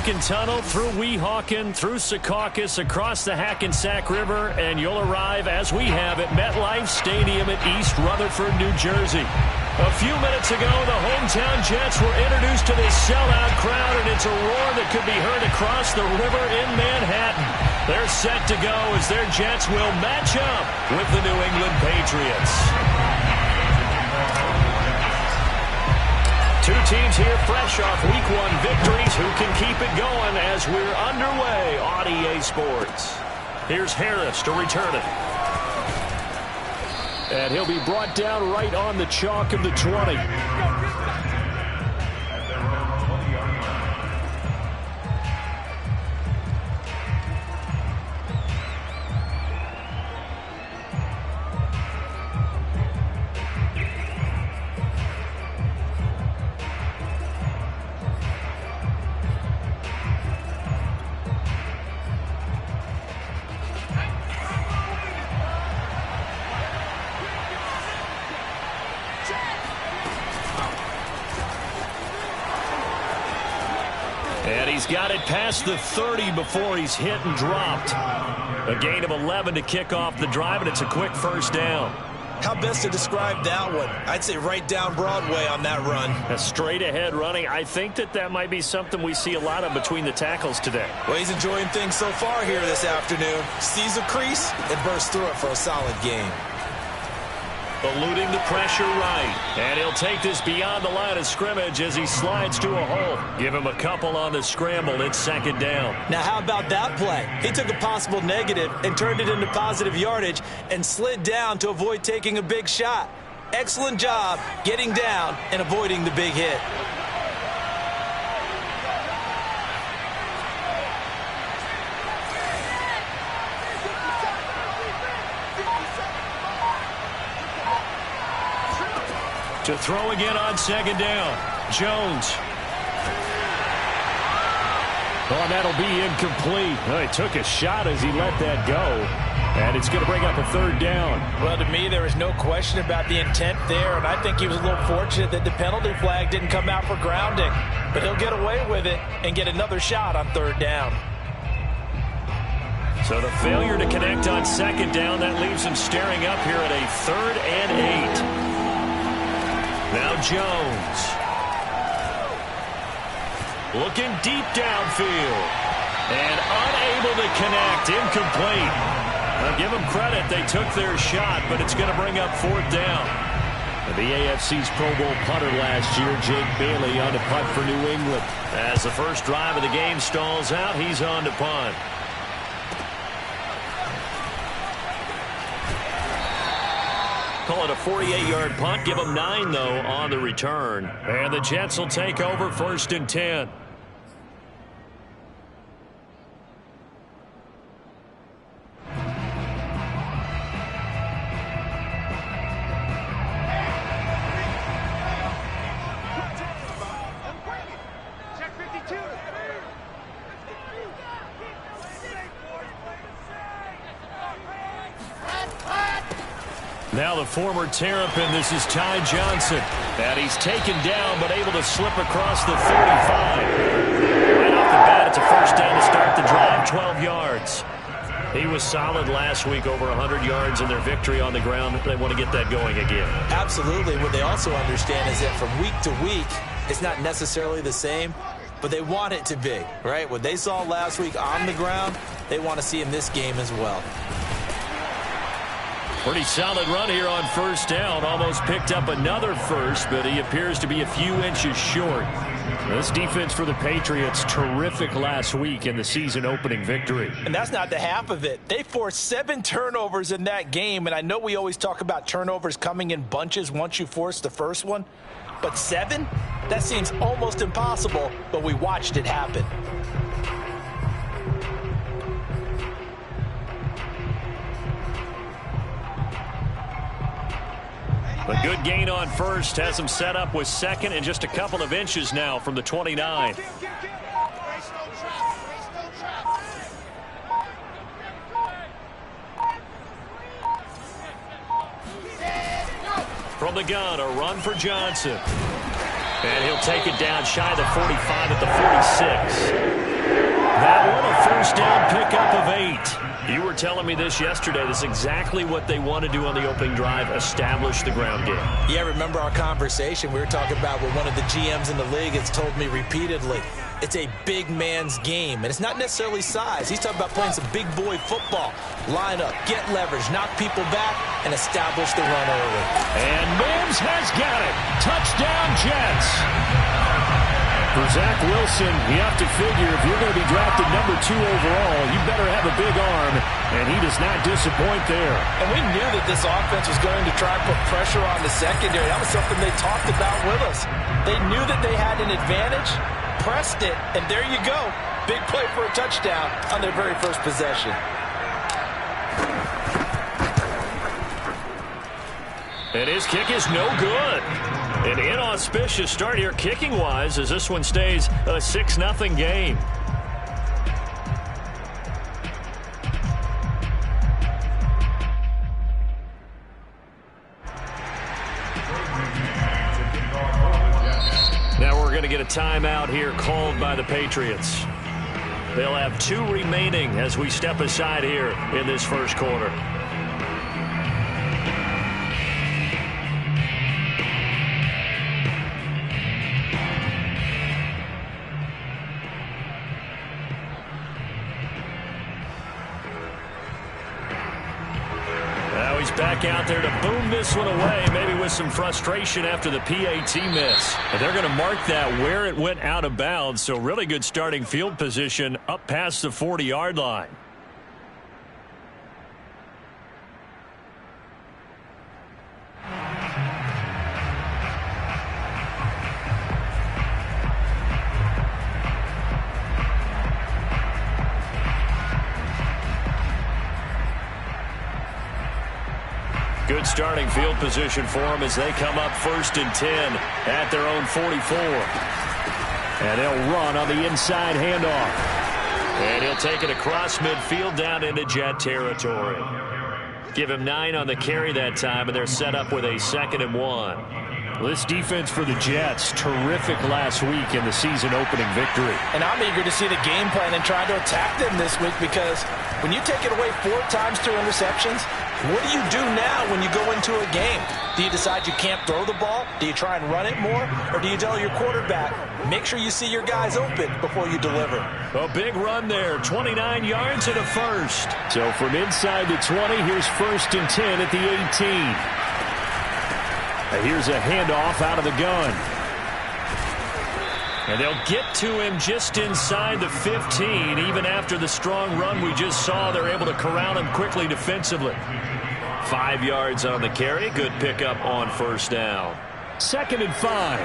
Lincoln Tunnel, through Weehawken, through Secaucus, across the Hackensack River, and you'll arrive, as we have, at MetLife Stadium in East Rutherford, New Jersey. A few minutes ago, the hometown Jets were introduced to this sellout crowd, and it's a roar that could be heard across the river in Manhattan. They're set to go as their Jets will match up with the New England Patriots. Two teams here fresh off Week 1 victories who can keep it going as we're underway on EA Sports. Here's Harris to return it. And he'll be brought down right on the chalk of the 20. And he's got it past the 30 before he's hit and dropped. A gain of 11 to kick off the drive, and it's a quick first down. How best to describe that one? I'd say right down Broadway on that run. A straight ahead running. I think that might be something we see a lot of between the tackles today. Well, he's enjoying things so far here this afternoon. Sees a crease and bursts through it for a solid gain. Eluding the pressure right. And he'll take this beyond the line of scrimmage as he slides to a hole. Give him a couple on the scramble. It's second down. Now, how about that play? He took a possible negative and turned it into positive yardage and slid down to avoid taking a big shot. Excellent job getting down and avoiding the big hit. To throw again on second down. Jones. Oh, that'll be incomplete. He took a shot as he let that go. And it's going to bring up a third down. Well, to me, there is no question about the intent there, and I think he was a little fortunate that the penalty flag didn't come out for grounding. But he'll get away with it and get another shot on third down. So the failure to connect on second down, that leaves him staring up here at a 3rd and 8. Now Jones. Looking deep downfield. And unable to connect. Incomplete. Now give them credit. They took their shot, but it's going to bring up fourth down. The AFC's Pro Bowl punter last year, Jake Bailey, on to punt for New England. As the first drive of the game stalls out, he's on to punt. Call it a 48-yard punt. Give them 9, though, on the return. And the Jets will take over 1st and 10. Now the former Terrapin, this is Ty Johnson. And he's taken down, but able to slip across the 35. Right off the bat, it's a first down to start the drive, 12 yards. He was solid last week, over 100 yards in their victory on the ground. They want to get that going again. Absolutely. What they also understand is that from week to week, it's not necessarily the same, but they want it to be, right? What they saw last week on the ground, they want to see in this game as well. Pretty solid run here on first down. Almost picked up another first, but he appears to be a few inches short. This defense for the Patriots, terrific last week in the season-opening victory. And that's not the half of it. They forced 7 turnovers in that game, and I know we always talk about turnovers coming in bunches once you force the first one, but 7? That seems almost impossible, but we watched it happen. A good gain on first has him set up with second and just a couple of inches now from the 29. From the gun, a run for Johnson. And he'll take it down shy of the 45 at the 46. That one a first down pickup of 8. You were telling me this yesterday. This is exactly what they want to do on the opening drive, establish the ground game. Yeah, remember our conversation? We were talking about what one of the GMs in the league has told me repeatedly. It's a big man's game, and it's not necessarily size. He's talking about playing some big boy football. Line up, get leverage, knock people back, and establish the run early. And Mims has got it. Touchdown, Jets. For Zach Wilson, you have to figure if you're going to be drafted number 2 overall, you better have a big arm, and he does not disappoint there. And we knew that this offense was going to try and put pressure on the secondary. That was something they talked about with us. They knew that they had an advantage, pressed it, and there you go. Big play for a touchdown on their very first possession. And his kick is no good. An inauspicious start here kicking-wise as this one stays a 6-0 game. Now we're going to get a timeout here called by the Patriots. They'll have 2 remaining as we step aside here in this first quarter. Back out there to boom this one away, maybe with some frustration after the PAT miss. And they're going to mark that where it went out of bounds, so really good starting field position up past the 40-yard line. Good starting field position for them as they come up 1st and 10 at their own 44. And they'll run on the inside handoff. And he'll take it across midfield down into Jet territory. Give him 9 on the carry that time, and they're set up with a 2nd and 1. This defense for the Jets, terrific last week in the season-opening victory. And I'm eager to see the game plan and try to attack them this week because when you take it away 4 times through interceptions, what do you do now when you go into a game? Do you decide you can't throw the ball? Do you try and run it more? Or do you tell your quarterback, make sure you see your guys open before you deliver? A big run there, 29 yards and a first. So from inside the 20, here's 1st and 10 at the 18. Here's a handoff out of the gun. And they'll get to him just inside the 15. Even after the strong run we just saw, they're able to corral him quickly defensively. 5 yards on the carry. Good pickup on 1st down. 2nd and 5.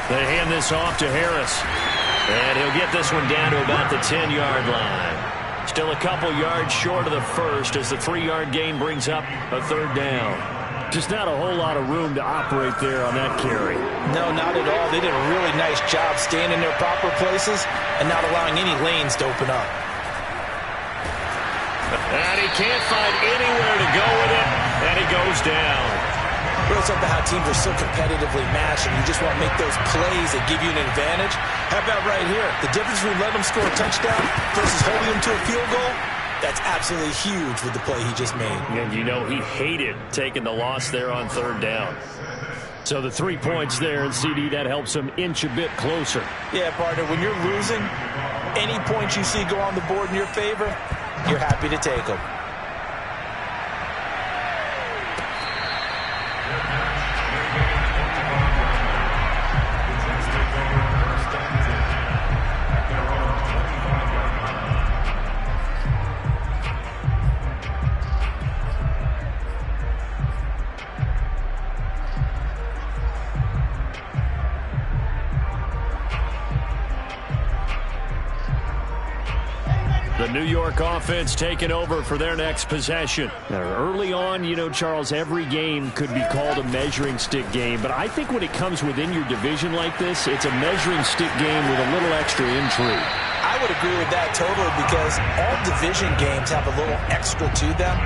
They hand this off to Harris. And he'll get this one down to about the 10-yard line. Still a couple yards short of the first as the 3-yard gain brings up a 3rd down. Just not a whole lot of room to operate there on that carry. No, not at all. They did a really nice job staying in their proper places and not allowing any lanes to open up. And he can't find anywhere to go with it, and he goes down. Really something how teams are so competitively matched and you just want to make those plays that give you an advantage. How about right here? The difference between letting them score a touchdown versus holding them to a field goal, that's absolutely huge with the play he just made. And you know he hated taking the loss there on 3rd down. So the 3 points there, and CD, that helps him inch a bit closer. Yeah, partner, when you're losing, any points you see go on the board in your favor, you're happy to take them. The New York offense taking over for their next possession. Now, early on, you know, Charles, every game could be called a measuring stick game. But I think when it comes within your division like this, it's a measuring stick game with a little extra intrigue. I would agree with that totally because all division games have a little extra to them.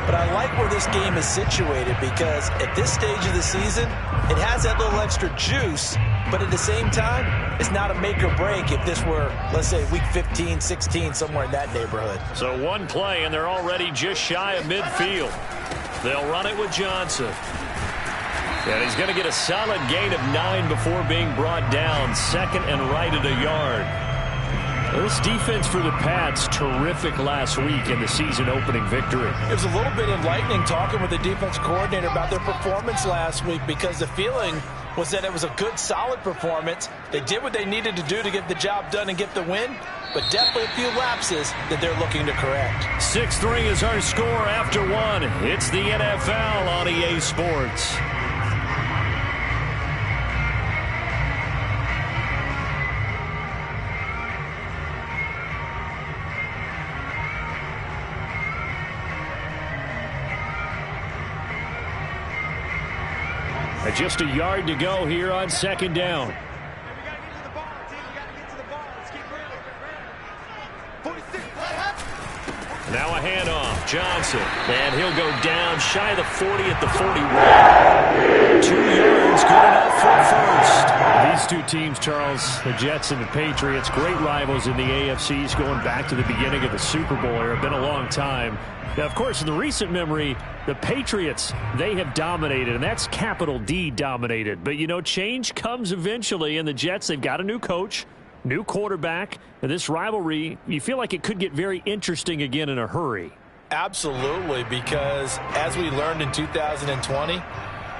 But I like where this game is situated because at this stage of the season, it has that little extra juice, but at the same time, it's not a make or break if this were, let's say, week 15, 16, somewhere in that neighborhood. So one play, and they're already just shy of midfield. They'll run it with Johnson. And he's going to get a solid gain of 9 before being brought down. Second and right at a yard. This defense for the Pats, terrific last week in the season-opening victory. It was a little bit enlightening talking with the defense coordinator about their performance last week because the feeling was that it was a good, solid performance. They did what they needed to do to get the job done and get the win, but definitely a few lapses that they're looking to correct. 6-3 is our score after one. It's the NFL on EA Sports. Just a yard to go here on second down. Now a handoff. Johnson. And he'll go down shy of the 40 at the 41. 2 yards, good enough for first. These two teams, Charles, the Jets and the Patriots, great rivals in the AFCs going back to the beginning of the Super Bowl era. Been a long time. Now, of course, in the recent memory, the Patriots, they have dominated, and that's capital D dominated. But, you know, change comes eventually, and the Jets, they've got a new coach, new quarterback, and this rivalry, you feel like it could get very interesting again in a hurry. Absolutely, because as we learned in 2020,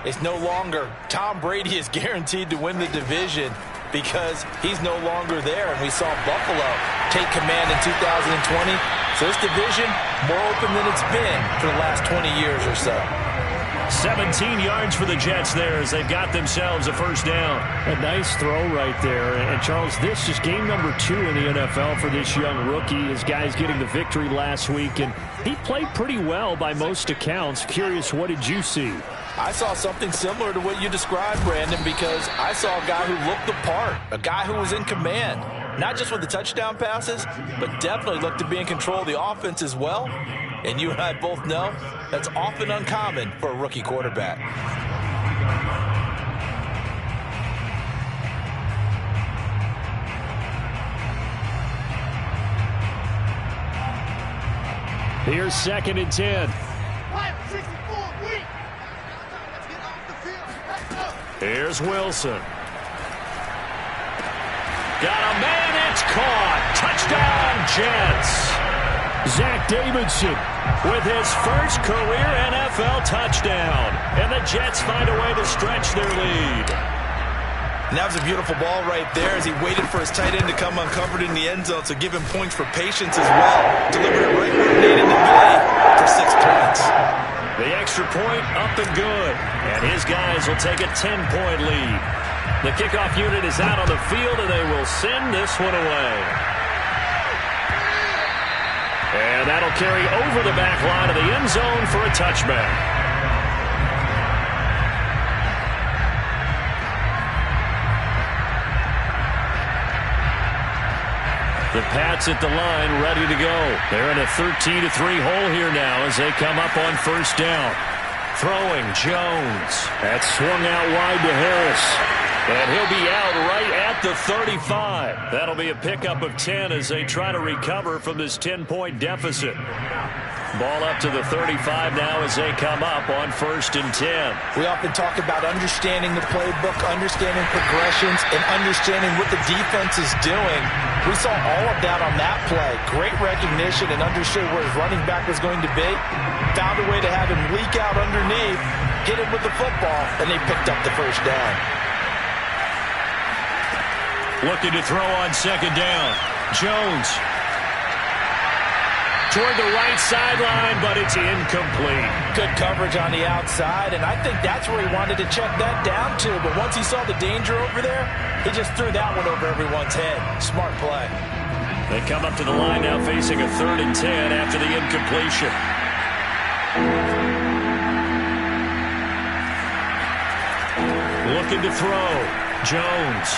it's no longer Tom Brady is guaranteed to win the division because he's no longer there, and we saw Buffalo take command in 2020. So this division, more open than it's been for the last 20 years or so. 17 yards for the Jets there as they've got themselves a first down. A nice throw right there. And Charles, this is game number 2 in the NFL for this young rookie. His guys getting the victory last week, and he played pretty well by most accounts. Curious, what did you see? I saw something similar to what you described, Brandon, because I saw a guy who looked the part, a guy who was in command. Not just with the touchdown passes, but definitely looked to be in control of the offense as well. And you and I both know that's often uncommon for a rookie quarterback. Here's second and 10. Here's Wilson. Got a man, it's caught. Touchdown, Jets. Zach Davidson with his first career NFL touchdown. And the Jets find a way to stretch their lead. And that was a beautiful ball right there as he waited for his tight end to come uncovered in the end zone, so give him points for patience as well. Delivered it right where it needed to be for 6 points. The extra point up and good. And his guys will take a 10-point lead. The kickoff unit is out on the field, and they will send this one away. And that'll carry over the back line of the end zone for a touchback. The Pats at the line, ready to go. They're in a 13-3 hole here now as they come up on first down. Throwing, Jones. That's swung out wide to Harris. And he'll be out right at the 35. That'll be a pickup of 10 as they try to recover from this 10-point deficit. Ball up to the 35 now as they come up on first and 10. We often talk about understanding the playbook, understanding progressions, and understanding what the defense is doing. We saw all of that on that play. Great recognition and understood where his running back was going to be. Found a way to have him leak out underneath, hit him with the football, and they picked up the first down. Looking to throw on second down. Jones. Toward the right sideline, but it's incomplete. Good coverage on the outside, and I think that's where he wanted to check that down to. But once he saw the danger over there, he just threw that one over everyone's head. Smart play. They come up to the line now facing a 3rd and 10 after the incompletion. Looking to throw. Jones.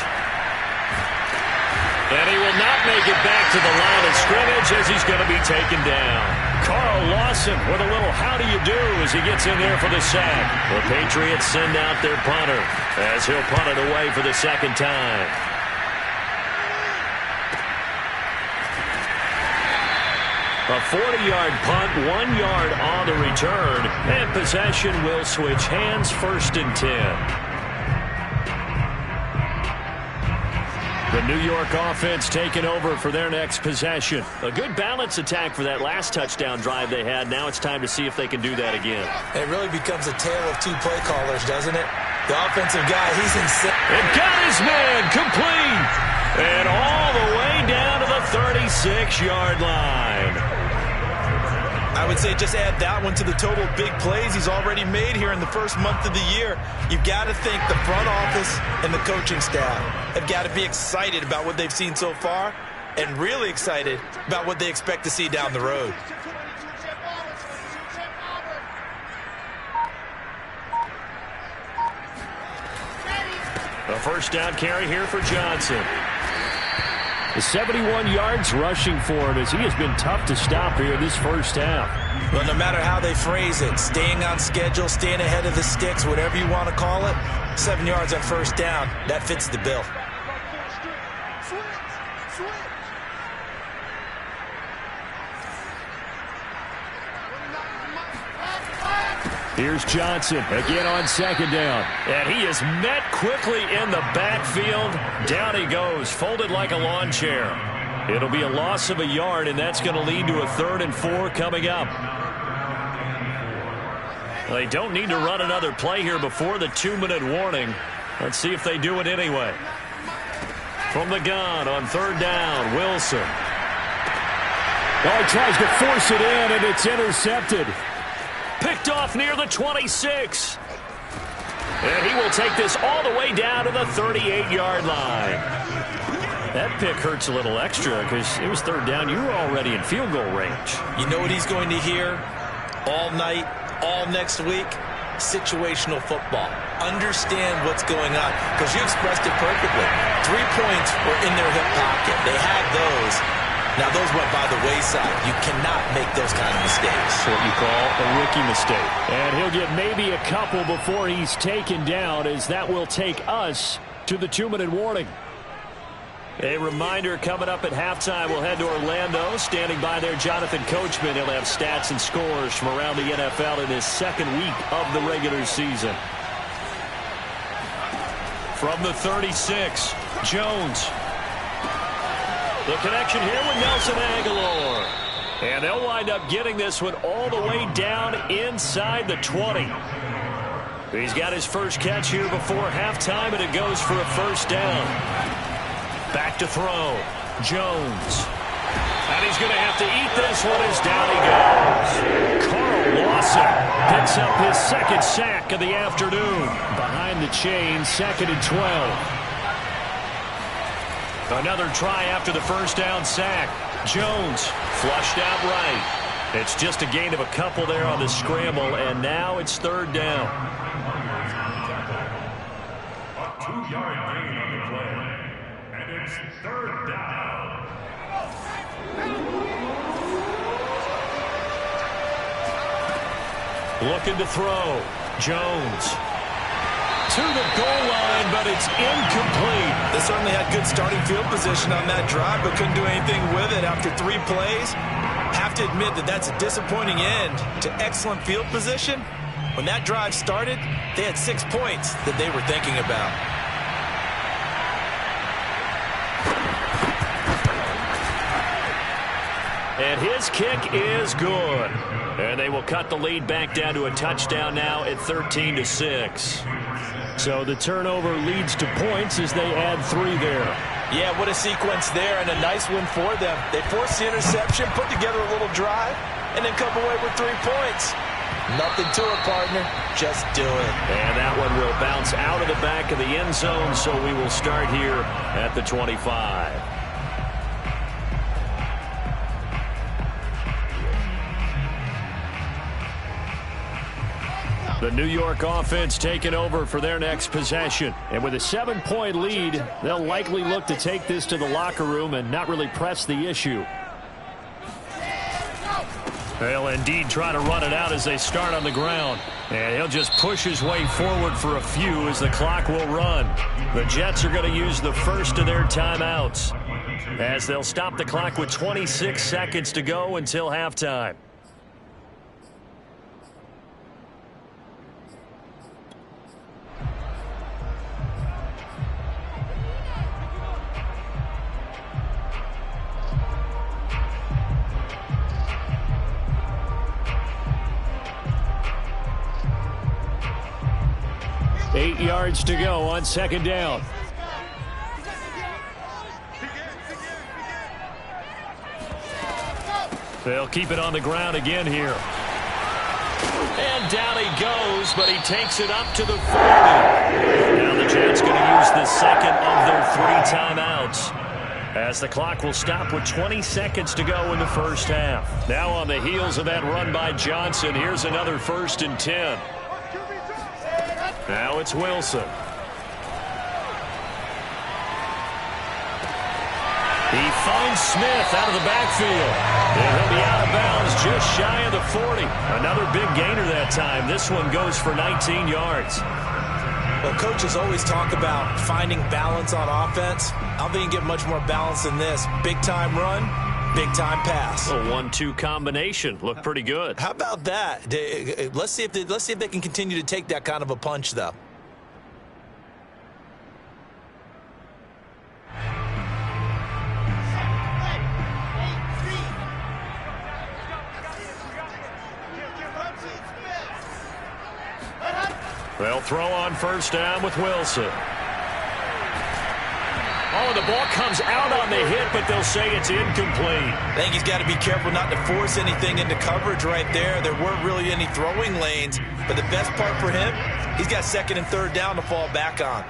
And he will not make it back to the line of scrimmage as he's going to be taken down. Carl Lawson with a little how do you do as he gets in there for the sack. The Patriots send out their punter as he'll punt it away for the second time. A 40-yard punt, 1 yard on the return, and possession will switch hands, 1st and 10. The New York offense taking over for their next possession. A good balance attack for that last touchdown drive they had. Now it's time to see if they can do that again. It really becomes a tale of 2 play callers, doesn't it? The offensive guy, he's insane. It got his man complete. And all the way down to the 36-yard line. I would say just add that one to the total big plays he's already made here in the first month of the year. You've got to think the front office and the coaching staff have got to be excited about what they've seen so far and really excited about what they expect to see down the road. A first down carry here for Johnson. The 71 yards rushing for him as he has been tough to stop here this first half. Well, no matter how they phrase it, staying on schedule, staying ahead of the sticks, whatever you want to call it, 7 yards on first down, that fits the bill. Here's Johnson again on second down. And he is met quickly in the backfield. Down he goes, folded like a lawn chair. It'll be a loss of a yard, and that's going to lead to a 3rd and 4 coming up. They don't need to run another play here before the 2-minute warning. Let's see if they do it anyway. From the gun on 3rd down, Wilson. Oh, he tries to force it in, and it's intercepted. Picked off near the 26. And he will take this all the way down to the 38-yard line. That pick hurts a little extra because it was 3rd down. You were already in field goal range. You know what he's going to hear all night, all next week? Situational football. Understand what's going on because you expressed it perfectly. 3 points were in their hip pocket. They had those. Now, those went by the wayside. You cannot make those kind of mistakes. What you call a rookie mistake. And he'll get maybe a couple before he's taken down, as that will take us to the 2-minute warning. A reminder coming up at halftime, we'll head to Orlando. Standing by there, Jonathan Coachman. He'll have stats and scores from around the NFL in his 2nd week of the regular season. From the 36, Jones. The connection here with Nelson Aguilar. And they'll wind up getting this one all the way down inside the 20. He's got his first catch here before halftime, and it goes for a first down. Back to throw. Jones. And he's going to have to eat this one as down he goes. Carl Lawson picks up his 2nd sack of the afternoon. Behind the chain, 2nd and 12. Another try after the first down sack. Jones flushed out right. It's just a gain of a couple there on the scramble, and now it's 3rd down. A 2-yard gain on the play, and it's 3rd down. Looking to throw. Jones. To the goal line, but it's incomplete. They certainly had good starting field position on that drive, but couldn't do anything with it after 3 plays. Have to admit that that's a disappointing end to excellent field position. When that drive started, they had 6 points that they were thinking about. And his kick is good. And they will cut the lead back down to a touchdown now at 13-6. So the turnover leads to points as they add 3 there. Yeah, what a sequence there, and a nice win for them. They forced the interception, put together a little drive, and then come away with 3 points. Nothing to it, partner. Just do it. And that one will bounce out of the back of the end zone, so we will start here at the 25. The New York offense taking over for their next possession. And with a 7-point lead, they'll likely look to take this to the locker room and not really press the issue. They'll indeed try to run it out as they start on the ground. And he'll just push his way forward for a few as the clock will run. The Jets are going to use the first of their timeouts as they'll stop the clock with 26 seconds to go until halftime. Eight yards to go on second down. They'll keep it on the ground again here. And down he goes, but he takes it up to the 40. Now the Jets going to use the second of their 3 timeouts, as the clock will stop with 20 seconds to go in the first half. Now on the heels of that run by Johnson, here's another 1st and 10. Now it's Wilson. He finds Smith out of the backfield. And he'll be out of bounds just shy of the 40. Another big gainer that time. This one goes for 19 yards. Well, coaches always talk about finding balance on offense. I don't think you can get much more balance than this. Big-time run, big-time pass. A 1-2 combination. Looked pretty good. How about that? Let's see if they can continue to take that kind of a punch, though. They'll throw on first down with Wilson. Oh, the ball comes out on the hit, but they'll say it's incomplete. I think he's got to be careful not to force anything into coverage right there. There weren't really any throwing lanes, but the best part for him, he's got 2nd and 3rd down to fall back on.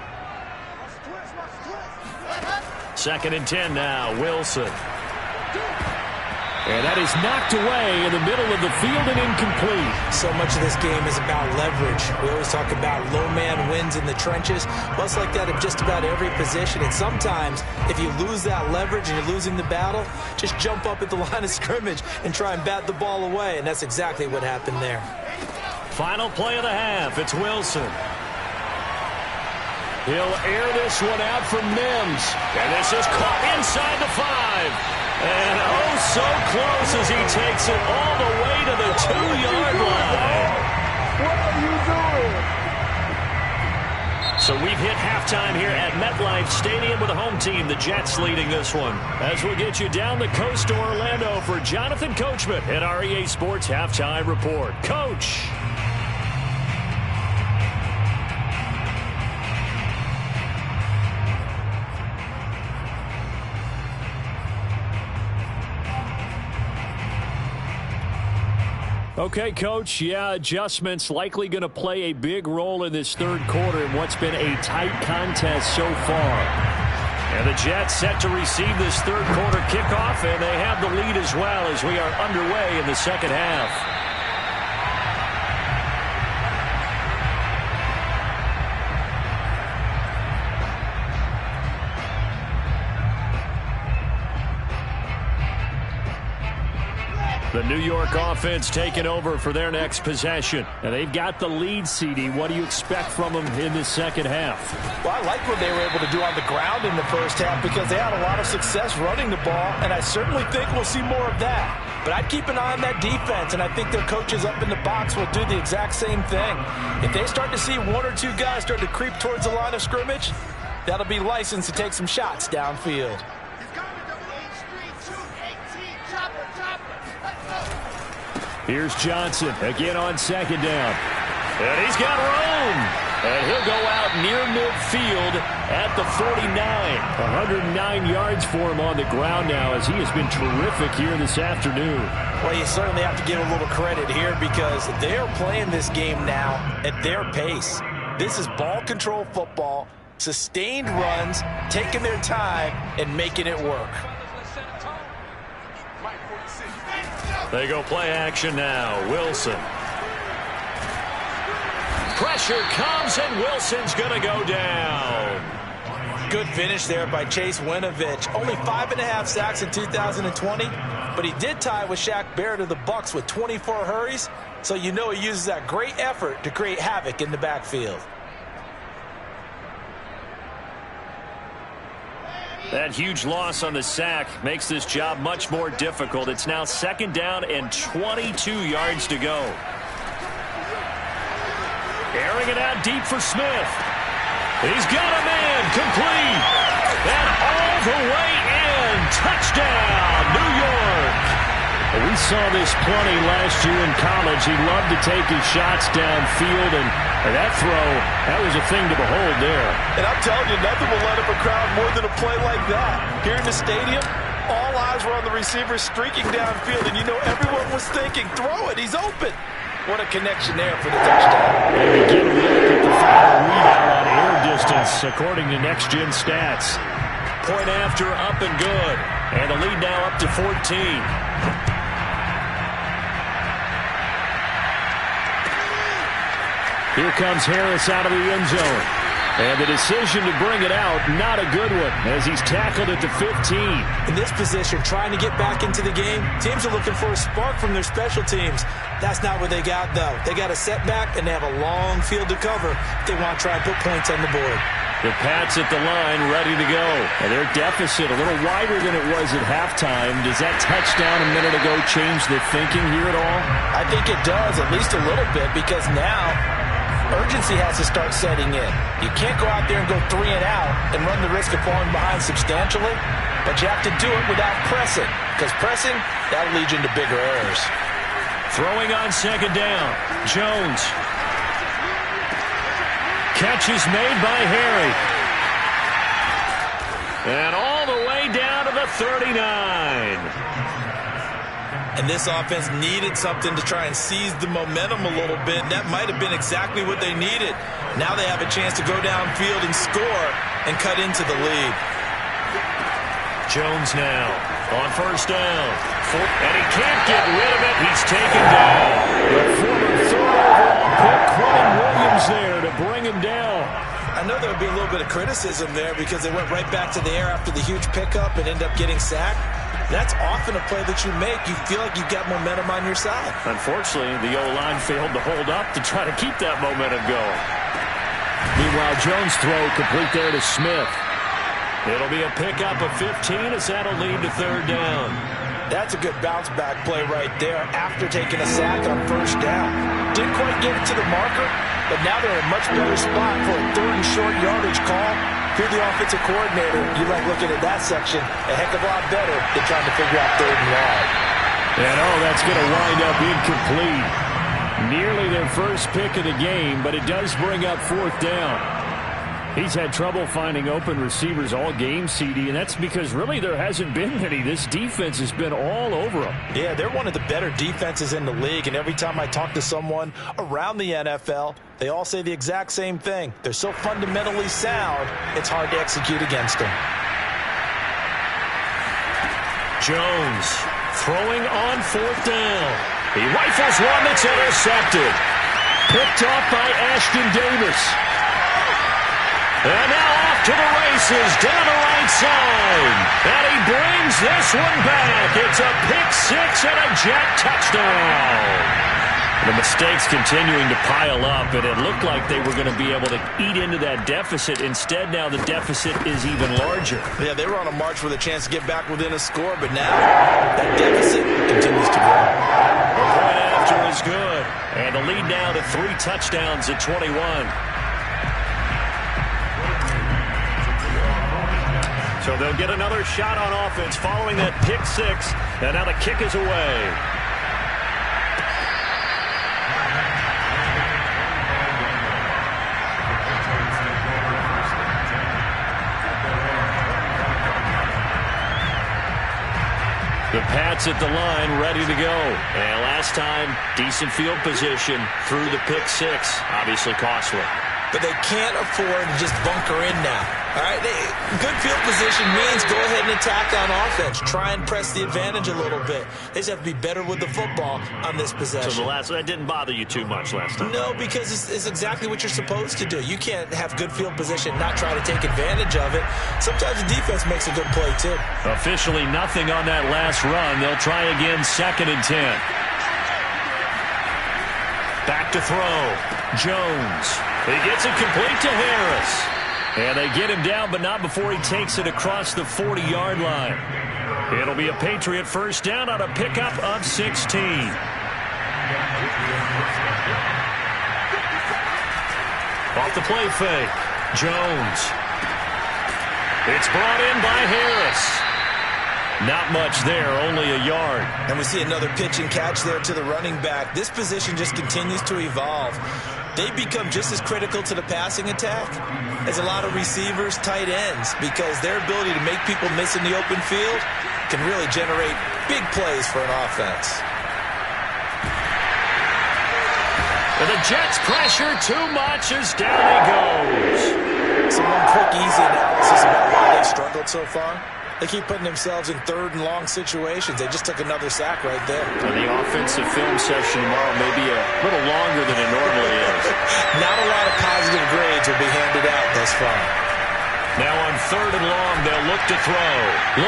2nd and 10 now, Wilson. And that is knocked away in the middle of the field and incomplete. So much of this game is about leverage. We always talk about low man wins in the trenches. Well, it's like that in just about every position. And sometimes, if you lose that leverage and you're losing the battle, just jump up at the line of scrimmage and try and bat the ball away. And that's exactly what happened there. Final play of the half. It's Wilson. He'll air this one out from Mims. And this is caught inside the 5. And oh, so close as he takes it all the way to the 2-yard line. What are you doing? So we've hit halftime here at MetLife Stadium with a home team, the Jets, leading this one. As we'll get you down the coast to Orlando for Jonathan Coachman at our EA Sports Halftime Report. Coach. Okay, Coach, yeah, adjustments likely going to play a big role in this 3rd quarter in what's been a tight contest so far. And the Jets set to receive this 3rd quarter kickoff, and they have the lead as well as we are underway in the 2nd half. The New York offense taking over for their next possession. And they've got the lead, CD. What do you expect from them in this 2nd half? Well, I like what they were able to do on the ground in the first half because they had a lot of success running the ball, and I certainly think we'll see more of that. But I'd keep an eye on that defense, and I think their coaches up in the box will do the exact same thing. If they start to see 1 or 2 guys start to creep towards the line of scrimmage, that'll be licensed to take some shots downfield. Here's Johnson again on 2nd down. And he's got room. And he'll go out near midfield at the 49. 109 yards for him on the ground now as he has been terrific here this afternoon. Well, you certainly have to give a little credit here because they're playing this game now at their pace. This is ball control football, sustained runs, taking their time, and making it work. They go play action now. Wilson. Pressure comes, and Wilson's going to go down. Good finish there by Chase Winovich. Only 5.5 sacks in 2020, but he did tie with Shaq Barrett of the Bucs with 24 hurries, so you know he uses that great effort to create havoc in the backfield. That huge loss on the sack makes this job much more difficult. It's now 2nd down and 22 yards to go. Airing it out deep for Smith. He's got a man, complete, and all the way in. Touchdown, New York. We saw this plenty last year in college. He loved to take his shots downfield, and that throw, that was a thing to behold there. And I'm telling you, nothing will light up a crowd more than a play like that. Here in the stadium, all eyes were on the receiver streaking downfield, and you know everyone was thinking, throw it, he's open. What a connection there for the touchdown. And we get a look at the final readout on air distance, according to Next Gen Stats. Point after, up and good. And the lead now up to 14. Here comes Harris out of the end zone. And the decision to bring it out, not a good one, as he's tackled at the 15. In this position, trying to get back into the game, teams are looking for a spark from their special teams. That's not what they got, though. They got a setback, and they have a long field to cover if they want to try and put points on the board. The Pats at the line, ready to go. And their deficit a little wider than it was at halftime. Does that touchdown a minute ago change the thinking here at all? I think it does, at least a little bit, because now urgency has to start setting in. You can't go out there and go 3 and out and run the risk of falling behind substantially, but you have to do it without pressing, because pressing, that'll lead you into bigger errors. Throwing on 2nd down. Jones. Catch is made by Harry. And all the way down to the 39. And this offense needed something to try and seize the momentum a little bit. That might have been exactly what they needed. Now they have a chance to go downfield and score and cut into the lead. Jones now on 1st down. And he can't get rid of it. He's taken down. The former 3rd overall pick, Quinn Williams there to bring him down. I know there would be a little bit of criticism there because they went right back to the air after the huge pickup and ended up getting sacked. That's often a play that you make. You feel like you've got momentum on your side. Unfortunately, the O-line failed to hold up to try to keep that momentum going. Meanwhile, Jones' throw complete there to Smith. It'll be a pickup of 15 as that'll lead to 3rd down. That's a good bounce-back play right there after taking a sack on 1st down. Didn't quite get it to the marker, but now they're in a much better spot for a 3rd and short yardage call. If you're the offensive coordinator, you like looking at that section a heck of a lot better than trying to figure out 3rd and long. And that's going to wind up incomplete. Nearly their first pick of the game, but it does bring up 4th down. He's had trouble finding open receivers all game, CD, and that's because really there hasn't been any. This defense has been all over them. Yeah, they're one of the better defenses in the league, and every time I talk to someone around the NFL, they all say the exact same thing. They're so fundamentally sound, it's hard to execute against them. Jones throwing on 4th down. He rifles one that's intercepted. Picked off by Ashton Davis. And now off to the races, down the right side. And he brings this one back. It's a pick-6 and a jet touchdown. The mistakes continuing to pile up, and it looked like they were going to be able to eat into that deficit. Instead, now the deficit is even larger. Yeah, they were on a march with a chance to get back within a score, but now that deficit continues to grow. The point after is good. And the lead now to 3 touchdowns at 21. So they'll get another shot on offense following that pick-6, and now the kick is away. The Pats at the line, ready to go. And last time, decent field position through the pick-6, obviously costly. But they can't afford to just bunker in now. All right, good field position means go ahead and attack on offense. Try and press the advantage a little bit. They just have to be better with the football on this possession. So that didn't bother you too much last time? No, because it's exactly what you're supposed to do. You can't have good field position and not try to take advantage of it. Sometimes the defense makes a good play, too. Officially nothing on that last run. They'll try again, 2nd and 10. Back to throw. Jones. He gets it complete to Harris. And they get him down, but not before he takes it across the 40-yard line. It'll be a Patriot first down on a pickup of 16. Off the play fake. Jones. It's brought in by Harris. Not much there, only a yard. And we see another pitch and catch there to the running back. This position just continues to evolve. They become just as critical to the passing attack as a lot of receivers, tight ends, because their ability to make people miss in the open field can really generate big plays for an offense. And the Jets pressure too much as down he goes. Some quick, easy analysis about why they struggled so far. They keep putting themselves in 3rd and long situations. They just took another sack right there. And the offensive film session tomorrow may be a little longer than it normally is. Not a lot of positive grades will be handed out thus far. Now on 3rd and long, they'll look to throw.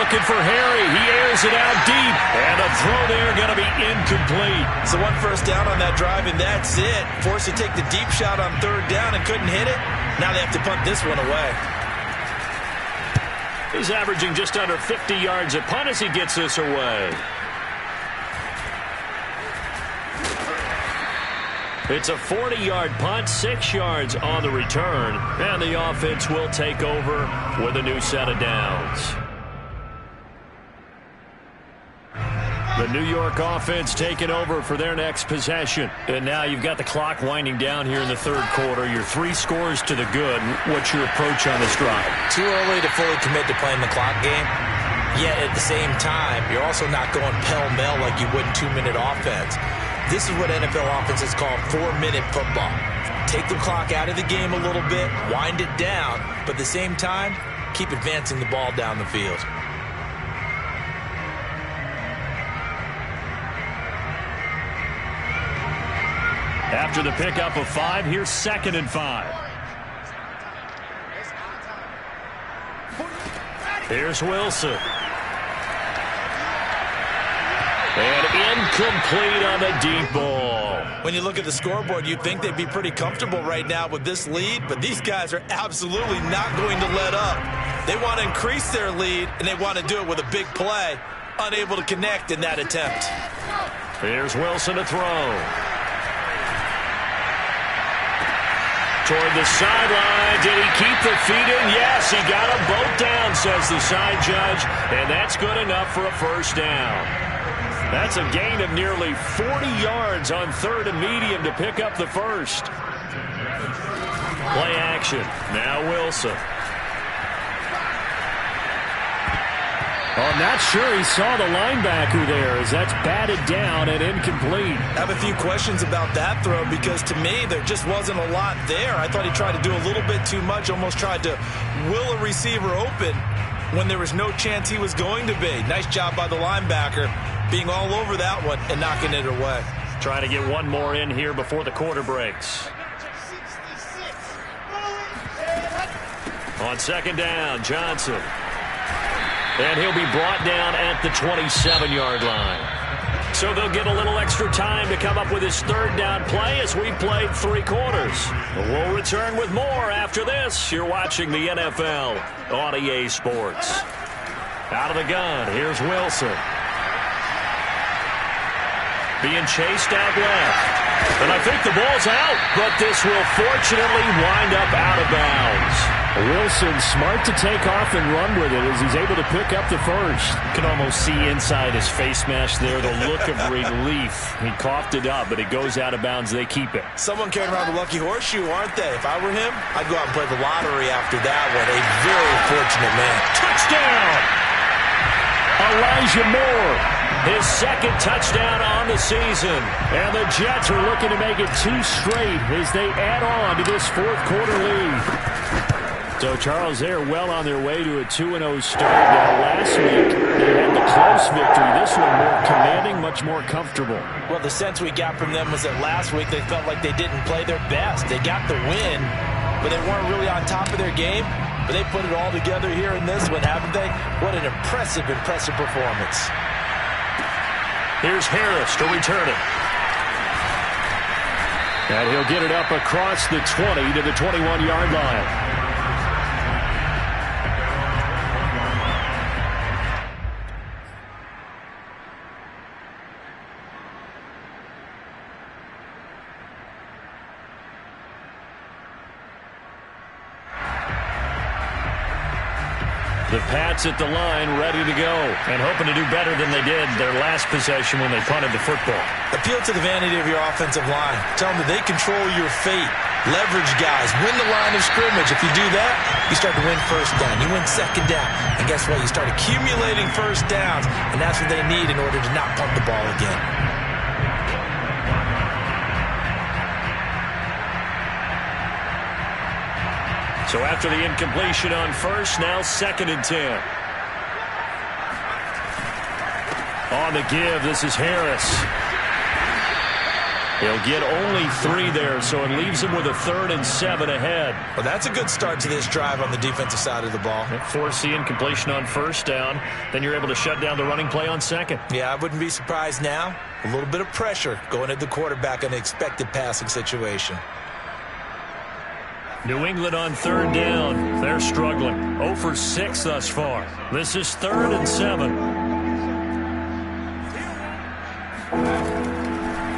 Looking for Harry. He airs it out deep. And a throw there going to be incomplete. So 1 first down on that drive, and that's it. Forced to take the deep shot on 3rd down and couldn't hit it. Now they have to punt this one away. He's averaging just under 50 yards a punt as he gets this away. It's a 40-yard punt, 6 yards on the return, and the offense will take over with a new set of downs. The New York offense taking over for their next possession. And now you've got the clock winding down here in the 3rd quarter. You're 3 scores to the good. What's your approach on this drive? Too early to fully commit to playing the clock game. Yet at the same time, you're also not going pell-mell like you would in 2-minute offense. This is what NFL offenses call 4-minute football. Take the clock out of the game a little bit, wind it down, but at the same time, keep advancing the ball down the field. After the pickup of 5, here's 2nd and 5. Here's Wilson. And incomplete on the deep ball. When you look at the scoreboard, you'd think they'd be pretty comfortable right now with this lead, but these guys are absolutely not going to let up. They want to increase their lead, and they want to do it with a big play. Unable to connect in that attempt. Here's Wilson to throw. Toward the sideline. Did he keep the feet in? Yes, he got them both down, says the side judge. And that's good enough for a first down. That's a gain of nearly 40 yards on 3rd and medium to pick up the first. Play action. Now Wilson. I'm not sure he saw the linebacker there as that's batted down and incomplete. I have a few questions about that throw because to me there just wasn't a lot there. I thought he tried to do a little bit too much, almost tried to will a receiver open when there was no chance he was going to be. Nice job by the linebacker being all over that one and knocking it away. Trying to get one more in here before the quarter breaks. On 2nd down, Johnson. And he'll be brought down at the 27-yard line. So they'll get a little extra time to come up with his 3rd down play as we played 3 quarters. We'll return with more after this. You're watching the NFL on EA Sports. Out of the gun, here's Wilson. Being chased out left. And I think the ball's out, but this will fortunately wind up out of bounds. Wilson smart to take off and run with it as he's able to pick up the first. You can almost see inside his face mask there the look of relief. He coughed it up, but it goes out of bounds. They keep it. Someone carrying around the lucky horseshoe, aren't they? If I were him, I'd go out and play the lottery after that one. A very fortunate man. Touchdown! Elijah Moore, his 2nd touchdown on the season. And the Jets are looking to make it 2 straight as they add on to this 4th quarter lead. So, Charles, they are well on their way to a 2-0 start. Now, last week, they had the close victory. This one more commanding, much more comfortable. Well, the sense we got from them was that last week they felt like they didn't play their best. They got the win, but they weren't really on top of their game. But they put it all together here in this one, haven't they? What an impressive performance. Here's Harris to return it. And he'll get it up across the 20 to the 21-yard line. The Pats at the line, ready to go, and hoping to do better than they did their last possession when they punted the football. Appeal to the vanity of your offensive line. Tell them that they control your fate. Leverage guys. Win the line of scrimmage. If you do that, you start to win first down. You win second down. And guess what? You start accumulating first downs, and that's what they need in order to not punt the ball again. So after the incompletion on first, now 2nd and 10. On the give, this is Harris. He'll get only 3 there, so it leaves him with a 3rd and 7 ahead. Well, that's a good start to this drive on the defensive side of the ball. Force the incompletion on first down, then you're able to shut down the running play on second. Yeah, I wouldn't be surprised now. A little bit of pressure going at the quarterback in an expected passing situation. New England on 3rd down. They're struggling. 0 for 6 thus far. This is 3rd and 7.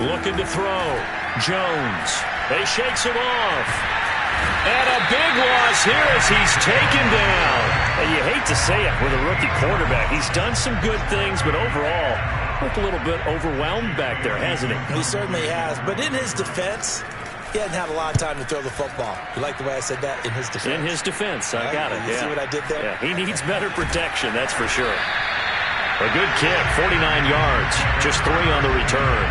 Looking to throw. Jones. He shakes him off. And a big loss here as he's taken down. And you hate to say it with a rookie quarterback. He's done some good things, but overall, looked a little bit overwhelmed back there, hasn't he? He certainly has. But in his defense, he hasn't had a lot of time to throw the football. You like the way I said that? In his defense. In his defense. I got it. You see what I did there? Yeah, he needs better protection, that's for sure. A good kick, 49 yards. Just 3 on the return.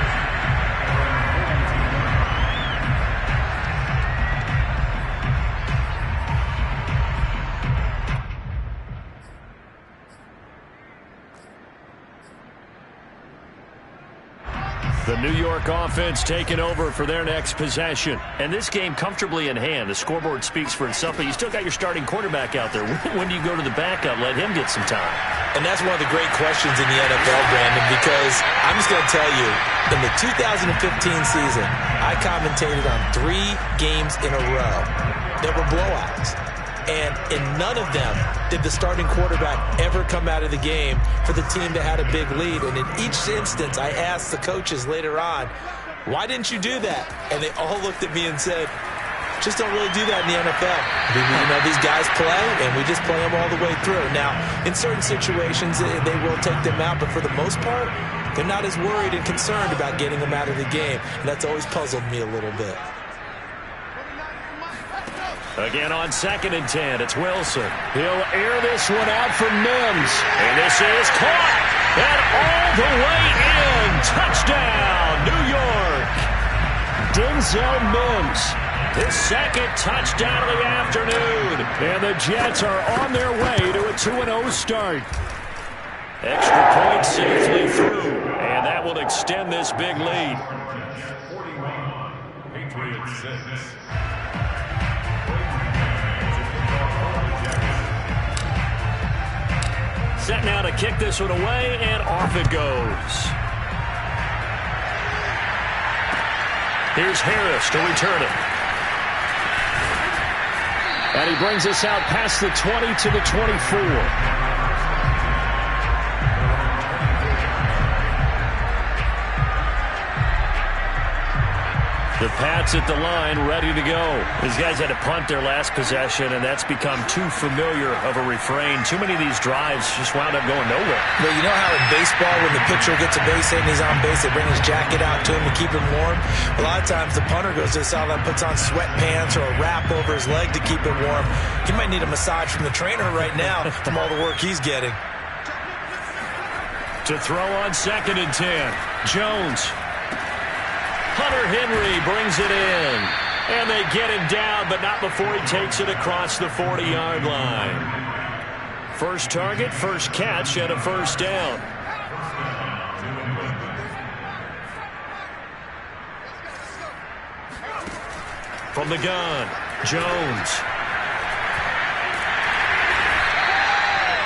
The New York offense taking over for their next possession. And this game comfortably in hand. The scoreboard speaks for itself, but you still got your starting quarterback out there. When do you go to the backup? Let him get some time. And that's one of the great questions in the NFL, Brandon, because I'm just going to tell you, in the 2015 season, I commentated on 3 games in a row that were blowouts. And in none of them did the starting quarterback ever come out of the game for the team that had a big lead. And in each instance, I asked the coaches later on, why didn't you do that? And they all looked at me and said, just don't really do that in the NFL. You know, these guys play, and we just play them all the way through. Now, in certain situations, they will take them out, but for the most part, they're not as worried and concerned about getting them out of the game. And that's always puzzled me a little bit. Again on 2nd and 10, it's Wilson. He'll air this one out for Mims. And this is caught. And all the way in. Touchdown, New York. Denzel Mims. His 2nd touchdown of the afternoon. And the Jets are on their way to a 2-0 start. Extra point safely through. And that will extend this big lead. 41, Patriots 6. Set now to kick this one away, and off it goes. Here's Harris to return it. And he brings us out past the 20 to the 24. The Pats at the line, ready to go. These guys had to punt their last possession, and that's become too familiar of a refrain. Too many of these drives just wound up going nowhere. But you know how in baseball, when the pitcher gets a base hit and he's on base, they bring his jacket out to him to keep him warm? A lot of times the punter goes to the sideline, puts on sweatpants or a wrap over his leg to keep it warm. He might need a massage from the trainer right now from all the work he's getting. To throw on 2nd and 10, Jones. Hunter Henry brings it in. And they get him down, but not before he takes it across the 40-yard line. First target, first catch, and a first down. From the gun, Jones.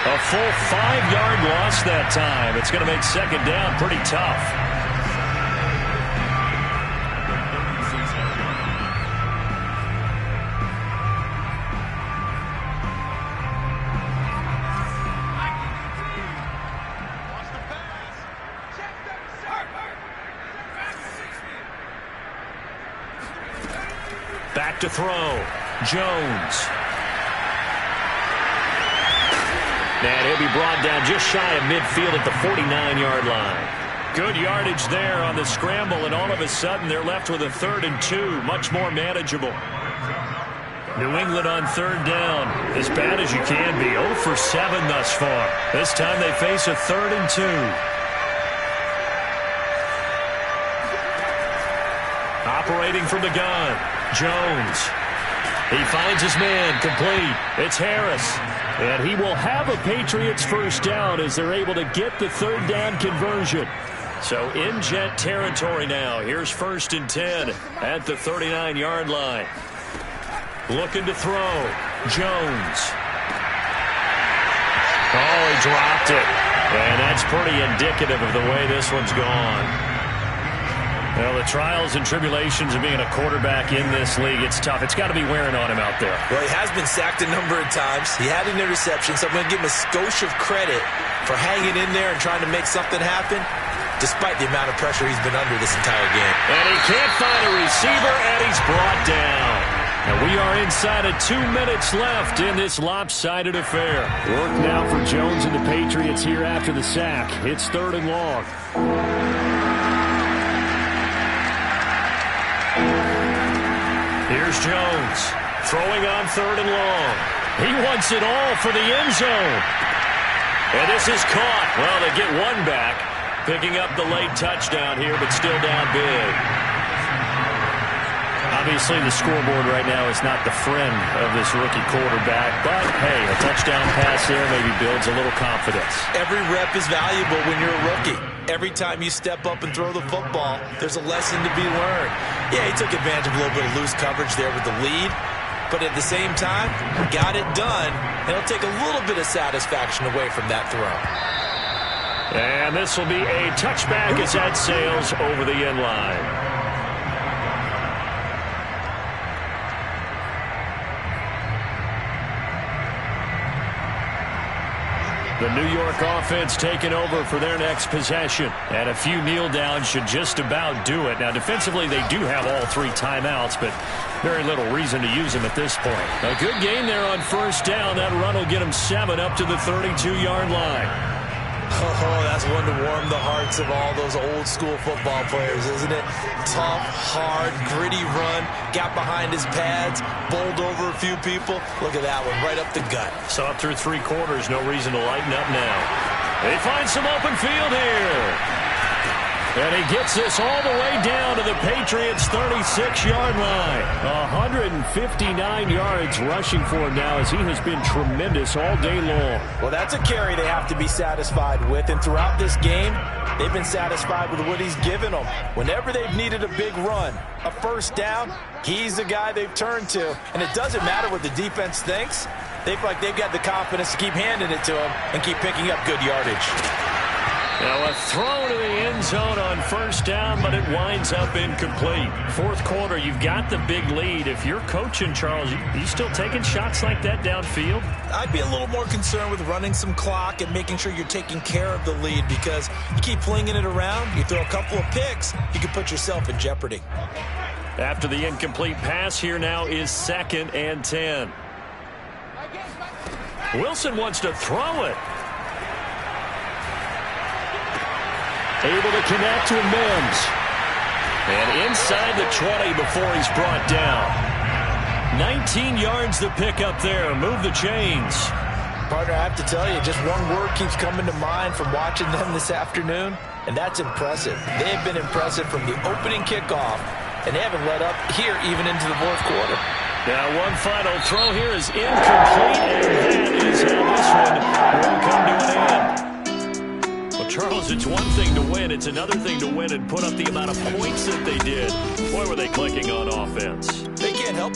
A full 5-yard loss that time. It's going to make second down pretty tough. Back to throw. Jones. And he'll be brought down just shy of midfield at the 49-yard line. Good yardage there on the scramble, and all of a sudden they're left with a 3rd and 2. Much more manageable. New England on 3rd down. As bad as you can be. 0 for 7 thus far. This time they face a 3rd and 2. Operating from the gun. Jones. He finds his man, complete. It's Harris. And he will have a Patriots first down as they're able to get the 3rd down conversion. So in Jet territory now. Here's 1st and 10 at the 39-yard line. Looking to throw. Jones. Oh, he dropped it. And that's pretty indicative of the way this one's gone. Well, the trials and tribulations of being a quarterback in this league, it's tough. It's got to be wearing on him out there. Well, he has been sacked a number of times. He had an interception, so I'm going to give him a skosh of credit for hanging in there and trying to make something happen, despite the amount of pressure he's been under this entire game. And he can't find a receiver, and he's brought down. And we are inside of 2 minutes left in this lopsided affair. Work now for Jones and the Patriots here after the sack. It's 3rd and long. Here's Jones, throwing on 3rd and long. He wants it all for the end zone. And this is caught. Well, they get one back, picking up the late touchdown here, but still down big. Obviously, the scoreboard right now is not the friend of this rookie quarterback, but, hey, a touchdown pass there maybe builds a little confidence. Every rep is valuable when you're a rookie. Every time you step up and throw the football, there's a lesson to be learned. Yeah, he took advantage of a little bit of loose coverage there with the lead, but at the same time, got it done, and he'll take a little bit of satisfaction away from that throw. And this will be a touchback as that sails over the end line. The New York offense taking over for their next possession. And a few kneel downs should just about do it. Now, defensively, they do have all 3 timeouts, but very little reason to use them at this point. A good game there on 1st down. That run will get them 7 up to the 32-yard line. Oh, that's one to warm the hearts of all those old-school football players, isn't it? Tough, hard, gritty run, got behind his pads, bowled over a few people. Look at that one, right up the gut. So up through 3 quarters, no reason to lighten up now. They find some open field here. And he gets this all the way down to the Patriots' 36-yard line. 159 yards rushing for him now as he has been tremendous all day long. Well, that's a carry they have to be satisfied with. And throughout this game, they've been satisfied with what he's given them. Whenever they've needed a big run, a first down, he's the guy they've turned to. And it doesn't matter what the defense thinks. They feel like they've got the confidence to keep handing it to him and keep picking up good yardage. Now a throw to the end zone on 1st down, but it winds up incomplete. 4th quarter, you've got the big lead. If you're coaching, Charles, you still taking shots like that downfield? I'd be a little more concerned with running some clock and making sure you're taking care of the lead, because you keep flinging it around, you throw a couple of picks, you can put yourself in jeopardy. After the incomplete pass, here now is 2nd and 10. Wilson wants to throw it. Able to connect with Mims. And inside the 20 before he's brought down. 19 yards to pick up there. Move the chains. Partner, I have to tell you, just one word keeps coming to mind from watching them this afternoon, and that's impressive. They have been impressive from the opening kickoff and they haven't let up here even into the fourth quarter. Now one final throw here is incomplete, and that is how this one will come to an end. Well, Charles, it's one thing to win. It's another thing to win and put up the amount of points that they did. Boy, were they clicking on offense. They can't help